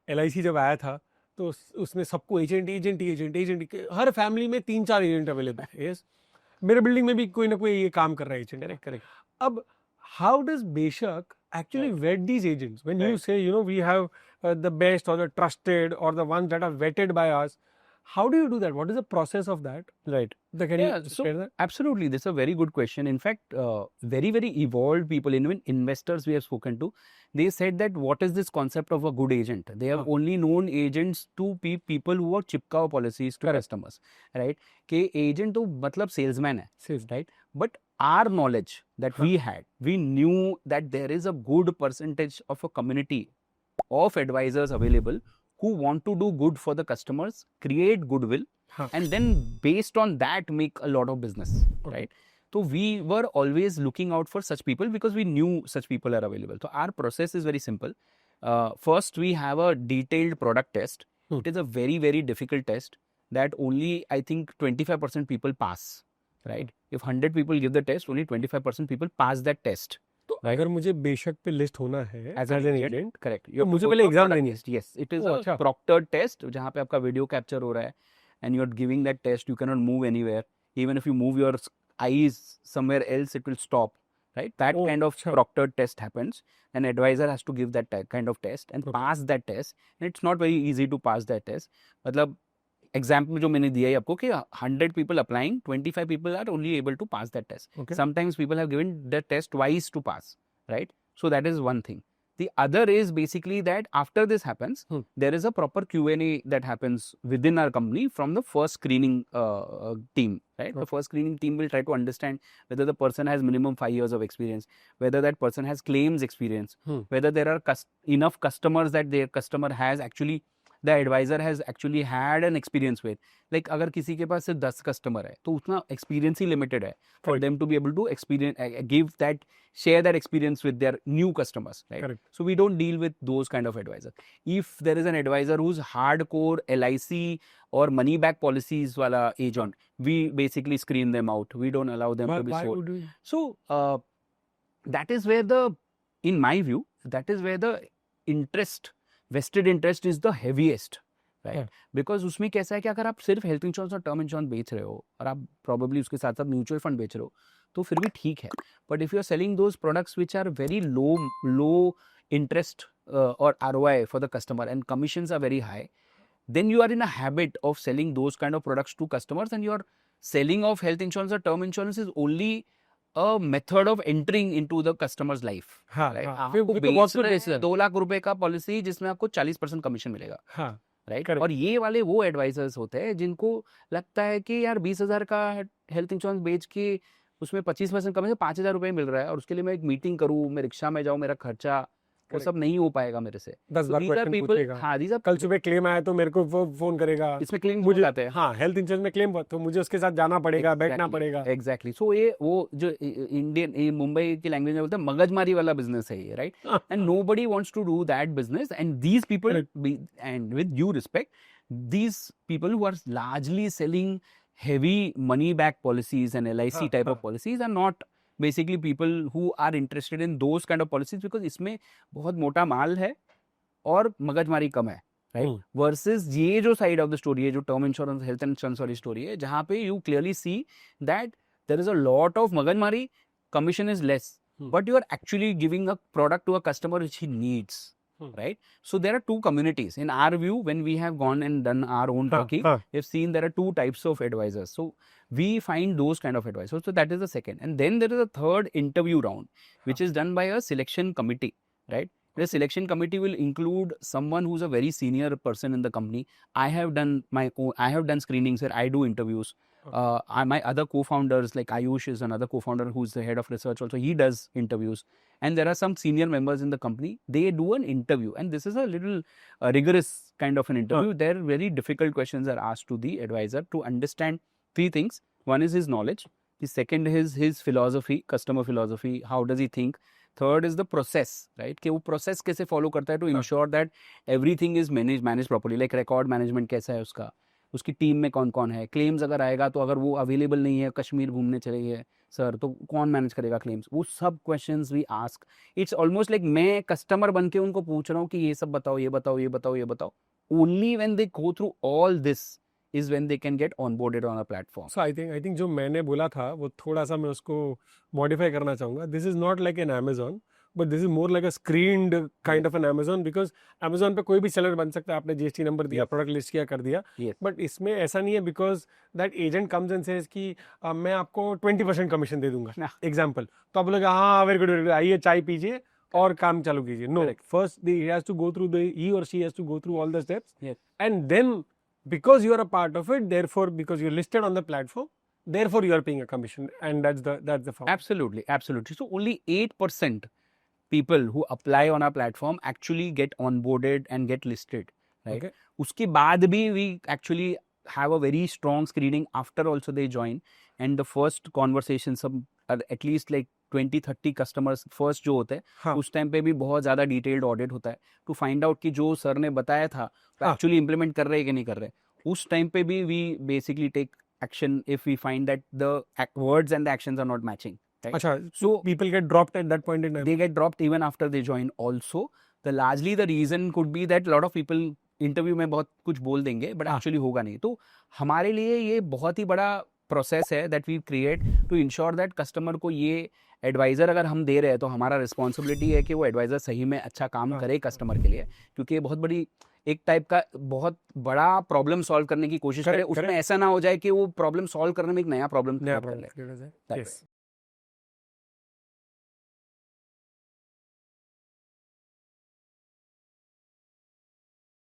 LIC जब आया था तो उसमें सबको एजेंट, हर फैमिली में 3-4 एजेंट अवेलेबल है। यस, मेरे बिल्डिंग में भी कोई ना कोई ये काम कर रहा है एजेंट। करेक्ट करेक्ट अब how does Beshak actually Right. vet these agents? When you Right. say, we have the best or the trusted or the ones that are vetted by us, how do you do that? What is the process of that? Right. Can Yeah, you so share that? absolutely, this is a very good question. In fact, very, very evolved people, even investors we have spoken to, they said that what is this concept of a good agent? They have Huh. only known agents to be people who are chipkaw policies to Correct. customers, right? कि agent तो मतलब salesman है, Sales. right? But our knowledge that Huh. we had, we knew that there is a good percentage of a community of advisors available who want to do good for the customers, create goodwill, Huh. and then based on that make a lot of business, Okay. right? So we were always looking out for such people because we knew such people are available. So our process is very simple. First, we have a detailed product test. It is a very, very difficult test that only I think 25% people pass, right? If 100 people give the test, only 25% people pass that test. तो Right. अगर मुझे बेशक पे list होना है As as an an agent, agent, correct. You तो have to मुझे go पहले through a एग्जाम product देनी है। test. Yes, it is oh a अच्छा। proctored test जहाँ पे आपका video capture हो रहा है and you're giving that test. You cannot move anywhere. Even if you move your eyes somewhere else, it will stop. Right? That oh kind of अच्छा। proctored test happens. An advisor has to give that kind of test and Okay. pass that test. And it's not very easy to pass that test. मतलब example में जो मैंने दिया है आपको कि 100 people applying, 25 people are only able to pass that test. Okay. Sometimes people have given the test twice to pass, right? So that is one thing. The other is basically that after this happens, there is a proper Q&A that happens within our company from the first screening team, right? The first screening team will try to understand whether the person has minimum 5 years of experience, whether that person has claims experience, whether there are enough customers that their customer has actually the advisor has actually had an experience with. Like अगर किसी के पास सिर्फ 10 customer है तो उतना experience ही limited है for them to be able to experience give that share that experience with their new customers, right? Correct. So we don't deal with those kind of advisors. If there is an advisor who's hardcore LIC or money back policies wala agent, we basically screen them out. We don't allow them to be Why sold. would we? So that is where in my view, that is where the vested interest is the heaviest, right? Because उसमें कैसा है कि अगर आप सिर्फ health insurance और term insurance बेच रहे हो और आप प्रॉब्लली उसके साथ साथ म्यूचुअल फंड बेच रहे हो तो फिर भी ठीक है, but if you are selling those products which are very low interest or ROI for the customer and commissions are very high, then you are in a habit of selling those kind of products to customers, and your selling of health insurance or term insurance is only a method of entering into the customer's life. हाँ, right? हाँ, आपको फिर बेच बहुत रहे कुछ हैं 2 लाख रुपए का पॉलिसी जिसमें आपको 40% कमीशन मिलेगा, हाँ, राइट? correct. और ये वाले वो एडवाइजर्स होते हैं जिनको लगता है कि यार 20,000 का हेल्थ इंश्योरेंस बेच के उसमें 25% कमीशन 5,000 रुपए मिल रहा है और उसके लिए मैं एक मीटिंग करूँ, मैं रिक्शा में जाऊँ, मेरा खर्चा वो सब नहीं हो पाएगा मेरे से। 10 बार these are क्वेश्चन people, पूछेगा। हाँ, these are कल सुबह क्लेम आया तो मेरे को वो फोन करेगा। इसमें क्लेम मुझे जाते हैं। हाँ, हेल्थ इंश्योरेंस में क्लेम तो मुझे उसके साथ जाना पड़ेगा, बैठना पड़ेगा। एग्जैक्टली। सो ये वो जो इंडियन मुंबई की लैंग्वेज में बोलते हैं मगजमारी वाला बिजनेस है ये, right? And nobody wants to do that business, and these people, and with due respect, these people who are largely selling heavy money back policies and LIC type of policies are not basically people who are interested in those kind of policies, because इसमें बहुत मोटा माल है और मगजमारी कम है, right? Versus ये जो side of the story है, जो टर्म इंश्योरेंस हेल्थ इंश्योरेंस वाली स्टोरी है, जहाँ पे you clearly see that there is a lot of मगजमारी, commission is less, but you are actually giving a product to a customer which he needs, right? So there are two communities in our view. When we have gone and done our own talking, we've seen there are two types of advisors. So we find those kind of advisors. So that is the second, and then there is a third interview round which is done by a selection committee, right? The selection committee will include someone who's a very senior person in the company. I have done screenings where I do interviews. My other co-founders, like Ayush is another co-founder who's the head of research also, he does interviews. And there are some senior members in the company, they do an interview, and this is a little rigorous kind of an interview. There very difficult questions are asked to the advisor to understand three things. One is his knowledge, the second is his philosophy, customer philosophy, how does he think, third is the process, right? कि वो process कैसे follow करता है to ensure that everything is managed properly, like record management कैसा है उसका, उसकी team में कौन कौन है, क्लेम्स अगर आएगा तो अगर वो अवेलेबल नहीं है, कश्मीर घूमने चले गए सर, तो कौन मैनेज करेगा क्लेम्स, वो सब questions we ask. It's almost like मैं कस्टमर बन के उनको पूछ रहा हूँ कि ये सब बताओ, ये बताओ, ये बताओ, ये बताओ. Only when they go through all this is when they can get onboarded on a platform. So I think जो मैंने बोला था वो थोड़ा सा मैं उसको मॉडिफाई करना चाहूँगा. This is not like an Amazon, but this is more like a screened kind of an Amazon, because Amazon पे कोई भी सेलर बन सकता है. आपने GST नंबर दिया, प्रोडक्ट लिस्ट किया, कर दिया. Yes. बट इसमें ऐसा नहीं है, because that agent comes and says कि मैं आपको 20% कमीशन दे दूंगा. Nah. एग्जाम्पल. तो आप बोलोगे हाँ वेरी गुड, आइए चाय पीजिए और काम चालू कीजिए. No, Correct. First he has to go through he or she has to go through all the steps. Yes. And then because you are a part of it, therefore because you're listed on the platform, therefore you are paying a commission, and that's the form. Absolutely, absolutely. So only 8% people who apply on our platform actually get onboarded and get listed, right? Okay. उसके बाद भी we actually have a very strong screening after also they join, and the first conversation, some at least like 20-30 customers first जो होते हैं, हाँ. उस time पे भी बहुत ज़्यादा डिटेल्ड ऑडिट होता है टू फाइंड आउट कि जो सर ने बताया था वो एक्चुअली इम्प्लीमेंट कर रहे हैं कि नहीं कर रहे. उस टाइम पे भी we basically take action if we find that the words and the actions are not matching. अच्छा, So people get dropped at that point in time. they get dropped even after they join also. Largely the reason could be that lot of people interview में बहुत कुछ बोल देंगे but actually होगा नहीं. तो हमारे लिए ये बहुत ही बड़ा प्रोसेस है that we create to ensure that customer को ये एडवाइज़र अगर हम दे रहे हैं तो हमारा रिस्पॉन्सिबिलिटी है कि वो एडवाइज़र सही में अच्छा काम करे कस्टमर के लिए, क्योंकि ये बहुत बड़ी एक टाइप का बहुत बड़ा प्रॉब्लम सॉल्व करने की कोशिश करे. उसमें ऐसा ना हो जाए कि वो प्रॉब्लम सॉल्व करने में एक नया प्रॉब्लम नया प्रॉब्लम.